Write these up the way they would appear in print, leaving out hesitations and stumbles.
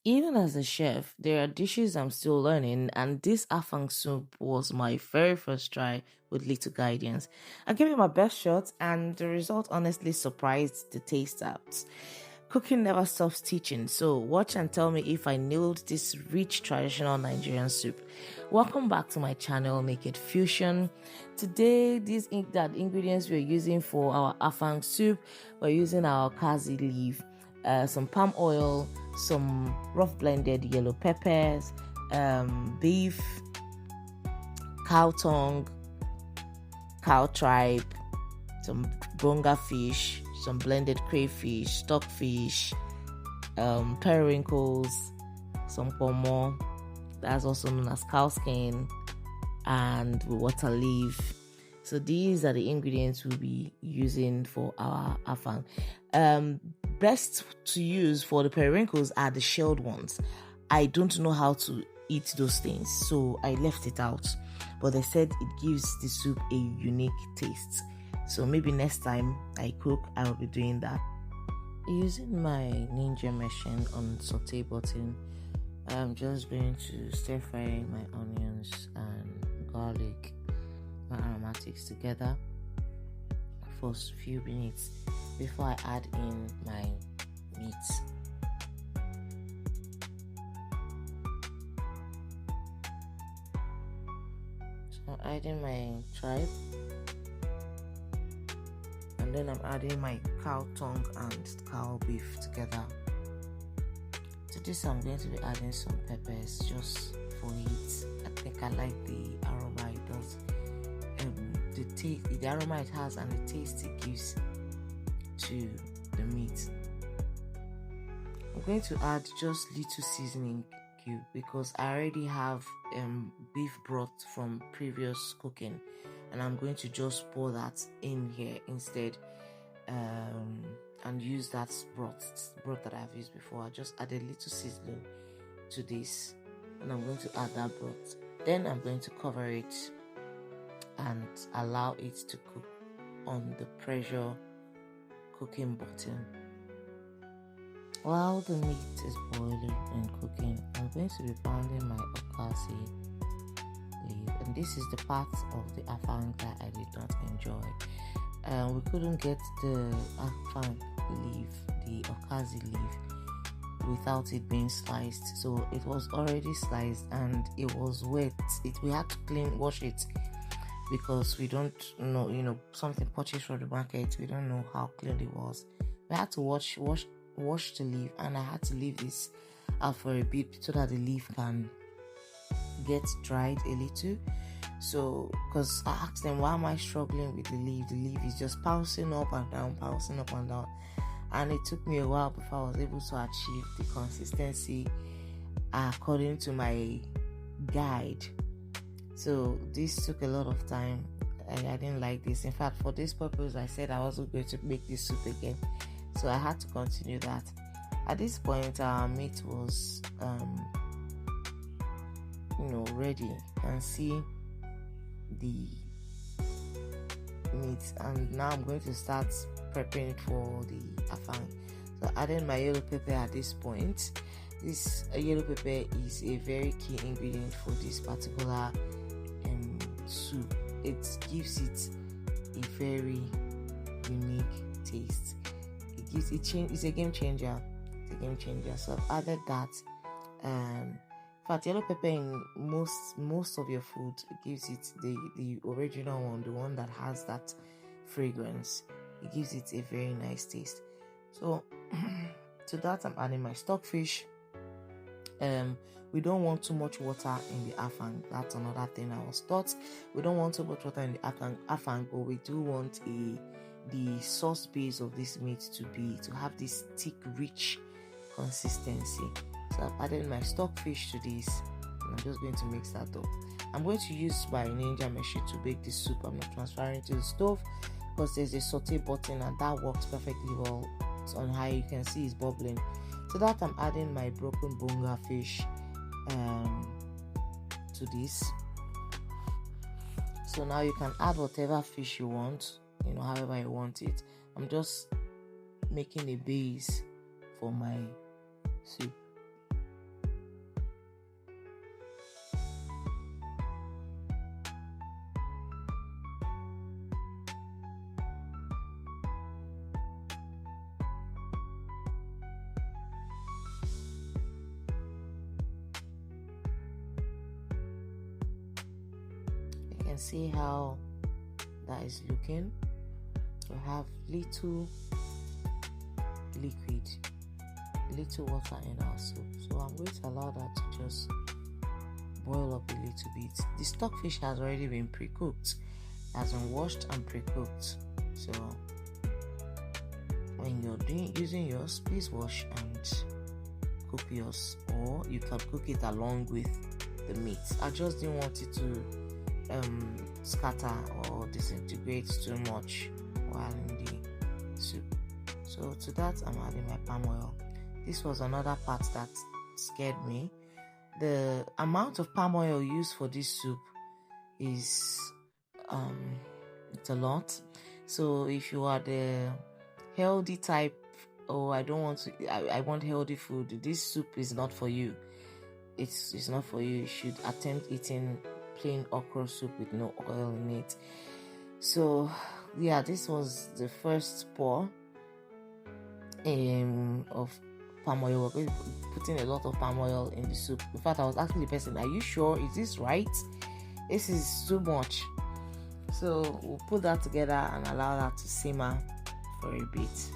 Even as a chef, there are dishes I'm still learning, and this Afang soup was my very first try with little guidance. I gave it my best shot, and the result honestly surprised the taste out. Cooking never stops teaching, so watch and tell me if I nailed this rich traditional Nigerian soup. Welcome back to my channel, Naked Fusion. Today, the ingredients we're using for our Afang soup, we're using our kazi leaf, some palm oil, some rough blended yellow peppers, beef, cow tongue, cow tripe, some bonga fish, some blended crayfish, stockfish, periwinkles, some pomo, that's also known as cow skin, and water leaf. So these are the ingredients we'll be using for our afang. Best to use for the periwinkles are the shelled ones. I don't know how to eat those things, so I left it out. But they said it gives the soup a unique taste. So maybe next time I cook, I will be doing that. Using my ninja machine on saute button, I'm just going to stir fry my onions and garlic and aromatics together for a few minutes before I add in my meat. So I'm adding my tripe, and then I'm adding my cow tongue and cow beef together. To this I'm going to be adding some peppers just for it. I think I like the aroma it does, the taste, the aroma it has, and the taste it gives to the meat. I'm going to add just little seasoning cube because I already have beef broth from previous cooking, and I'm going to just pour that in here instead, and use that broth that I've used before. I just added a little seasoning to this, and I'm going to add that broth. Then I'm going to cover it and allow it to cook on the pressure cooking button. While the meat is boiling and cooking, I'm going to be pounding my okazi leaf, and this is the part of the afang that I did not enjoy. We couldn't get the afang leaf, the okazi leaf, without it being sliced, so it was already sliced and it was wet. We had to wash it because we don't know, something purchased from the market, we don't know how clean it was. We had to wash the leaf, and I had to leave this out for a bit so that the leaf can get dried a little. So, because I asked them, why am I struggling with the leaf? The leaf is just bouncing up and down, and it took me a while before I was able to achieve the consistency according to my guide. So this took a lot of time. I didn't like this. In fact, for this purpose, I said I wasn't going to make this soup again, so I had to continue that. At this point, our meat was ready. You can see the meat, and now I'm going to start preparing it for the afang. So adding my yellow pepper at this point. This yellow pepper is a very key ingredient for this particular soup. It gives it a very unique taste. It's a game changer. So I've added that. In fact, yellow pepper in most of your food gives it the original one, the one that has that fragrance. It gives it a very nice taste. So to that I'm adding my stockfish. We don't want too much water in the afang. That's another thing I was taught. We don't want too much water in the afang, but we do want the sauce base of this meat to have this thick, rich consistency. So I've added my stockfish to this, and I'm just going to mix that up. I'm going to use my ninja machine to bake this soup. I'm not transferring it to the stove because there's a saute button, and that works perfectly well. It's on high, you can see it's bubbling. So that I'm adding my broken bonga fish to this. So now you can add whatever fish you want, however you want it. I'm just making a base for my soup. can see how that is looking. We have little liquid, little water in our soup. So I'm going to allow that to just boil up a little bit. The stockfish has already been pre-cooked, has been washed and pre-cooked. So when you're using yours, please wash and cook yours, or you can cook it along with the meat. I just didn't want it to scatter or disintegrate too much while in the soup. So to that, I'm adding my palm oil. This was another part that scared me. The amount of palm oil used for this soup is it's a lot. So if you are the healthy type, or I want healthy food, this soup is not for you. It's not for you. You should attempt eating plain okra soup with no oil in it. So yeah, this was the first pour of palm oil. We're putting a lot of palm oil in the soup. In fact, I was asking the person, are you sure? Is this right? This is too much. So we'll put that together and allow that to simmer for a bit.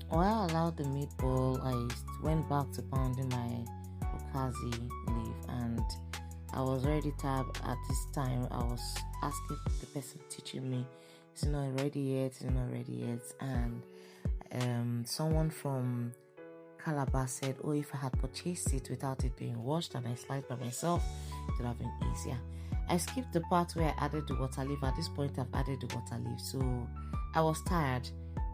While I allowed the meat boil, I went back to pounding my okazi leaf, and I was already tired at this time. I was asking the person teaching me, it's not ready yet, and someone from Calabar said, oh, if I had purchased it without it being washed and I sliced by myself, it would have been easier. I skipped the part where I added the water leaf. At this point, I've added the water leaf, so I was tired.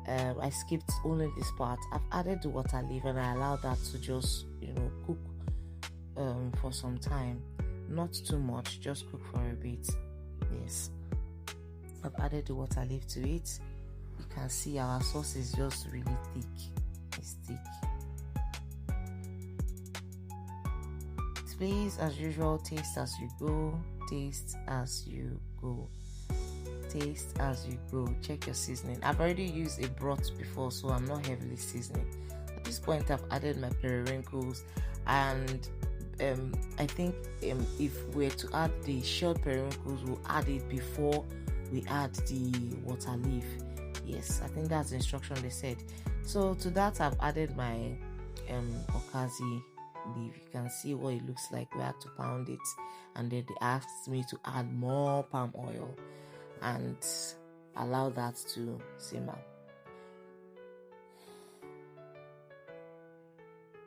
I skipped only this part. I've added the water leaf and I allowed that to just, cook for some time. Not too much, just cook for a bit. Yes. I've added the water leaf to it. You can see our sauce is just really thick. It's thick. Please, as usual, taste as you go. Taste as you go. Taste as you go. Check your seasoning. I've already used a broth before, so I'm not heavily seasoning. At this point, I've added my periwinkles, and I think if we're to add the shelled periwinkles, we'll add it before we add the water leaf. Yes, I think that's the instruction they said. So to that, I've added my okazi leaf. You can see what it looks like. We had to pound it, and then they asked me to add more palm oil and allow that to simmer.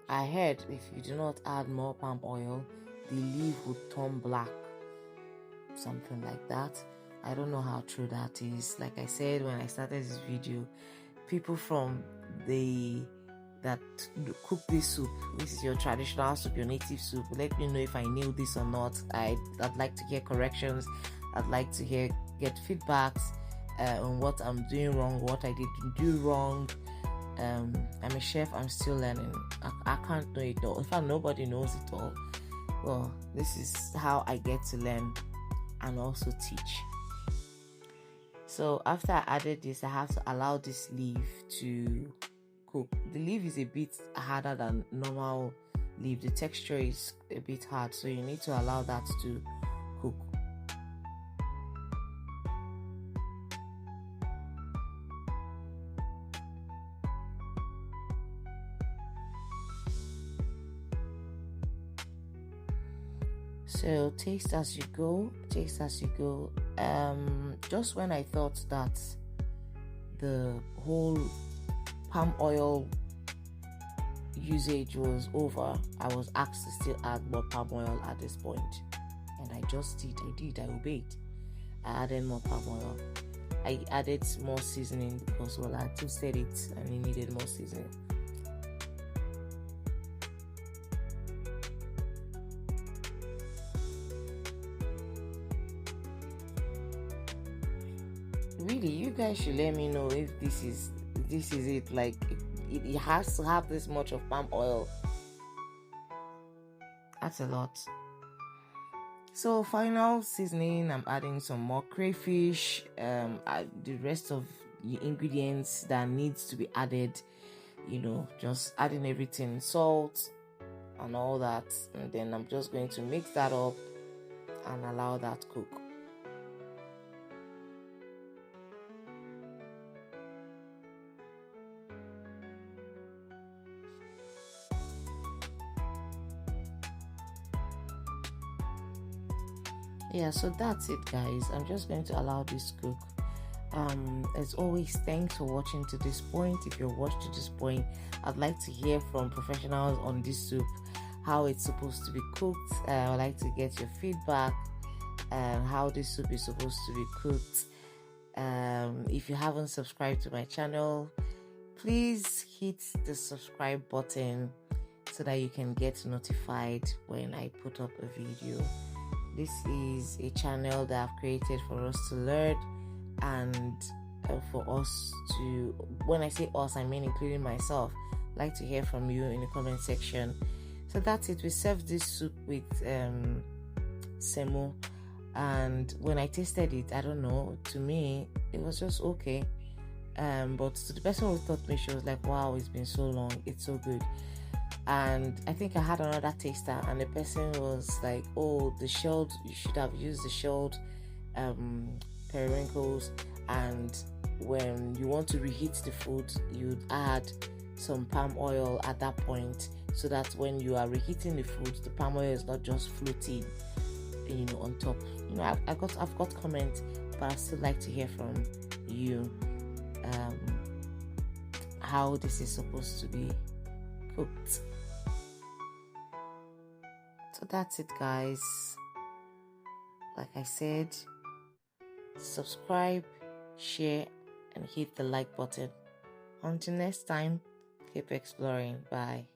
I heard if you do not add more palm oil, the leaf would turn black, something like that. I don't know how true that is. Like I said when I started this video, people from that cook this soup, this is your traditional soup, your native soup, let me know if I nailed this or not. I'd like to hear corrections. I'd like to get feedbacks on what I'm doing wrong, what I didn't do wrong. I'm a chef. I'm still learning. I can't know it all. In fact, nobody knows it all. Well, this is how I get to learn and also teach. So after I added this, I have to allow this leaf to cook. The leaf is a bit harder than normal leaf. The texture is a bit hard, so you need to allow that to cook. So taste as you go. Just when I thought that the whole palm oil usage was over, I was asked to still add more palm oil at this point, and I obeyed. I added more palm oil. I added more seasoning because, well, I toasted it and it needed more seasoning. Really, you guys should let me know if this is it. Like, it has to have this much of palm oil. That's a lot. So final seasoning, I'm adding some more crayfish, the rest of the ingredients that needs to be added, just adding everything, salt and all that, and then I'm just going to mix that up and allow that cook. Yeah, so that's it, guys. I'm just going to allow this cook. As always, thanks for watching to this point. If you're watched to this point, I'd like to hear from professionals on this soup, how it's supposed to be cooked. I'd like to get your feedback and how this soup is supposed to be cooked. If you haven't subscribed to my channel, please hit the subscribe button so that you can get notified when I put up a video. This is a channel that I've created for us to learn and for us to, when I say us, I mean including myself. I'd like to hear from you in the comment section. So that's it. We served this soup with semo, and when I tasted it, I don't know, to me it was just okay, but to the person who taught me, she was like, wow, it's been so long, it's so good. And I think I had another taster, and the person was like, oh, the shelled, you should have used the shelled periwinkles, and when you want to reheat the food, you'd add some palm oil at that point, so that when you are reheating the food, the palm oil is not just floating, on top. I've got comments, but I still like to hear from you how this is supposed to be cooked. So that's it, guys. Like I said, subscribe, share, and hit the like button. Until next time, keep exploring. Bye.